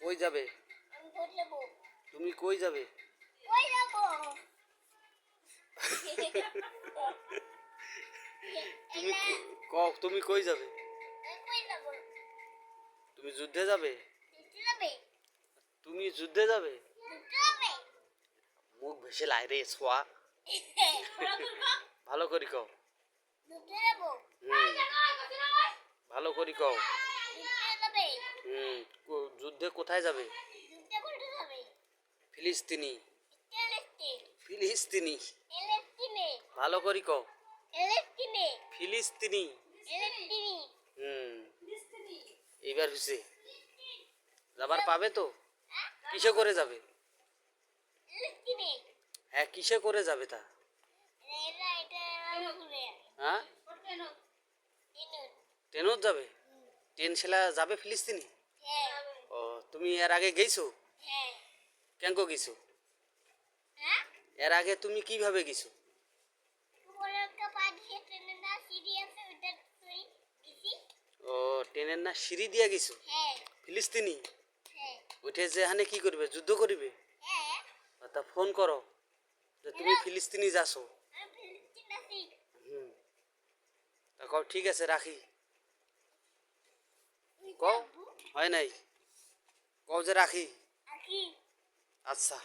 কই যাবে? আমি ভোট দেবো। তুমি কই যাবে? কই যাবো? তুমি কও তুমি কই যাবে? কই যাবো? তুমি যুদ্ধে যাবে? দিতে যাবে? তুমি যুদ্ধে যাবে? দিতে যাবে? মুখ ভেসে লাই রে সোয়া। ভালো করি কও। দিতে যাবো? ভালো করি কও। দিতে যাবে? যুদ্ধে কোথায় যাবে? দিতে কোথায় যাবে? ফিলিস্তিনি। ফিলিস্তিন। ফিলিস্তিনি। ফিলিস্তিনে। ভালো করি কও। ফিলিস্তিনে। ফিলিস্তিনি। ফিলিস্তিনি। এইবার হইছে। যাবার পাবে তো? কিসে করে যাবে? ফিলিস্তিনে। হ্যাঁ কিসে করে যাবে তা? এটা ঘুরে। হ্যাঁ ইনুত। ট্রেনত যাবে? ট্রেন ছেলা যাবে ফিলিস্তিনি? হ্যাঁ। ও তুমি এর আগে গেছো? হ্যাঁ। কেঙ্কো গেছো? হ্যাঁ? এর আগে তুমি কিভাবে গেছো? বড় একটা পাঠিয়ে ট্রেনে না সিঁড়ি আছে ওটা ধরে গেছি। ও ট্রেনের না সিঁড়ি দিয়ে গেছো? হ্যাঁ। ফিলিস্তিনি? হ্যাঁ। উঠে যে হানে কি করবে? যুদ্ধ করিবে? হ্যাঁ। তা ফোন করো যে তুমি ফিলিস্তিনি যাচ্ছো। আমি ফিলিস্তিন আছি। তা কও ঠিক আছে রাখি। কও হয় নাই, কও যে রাখি। আছি। আচ্ছা।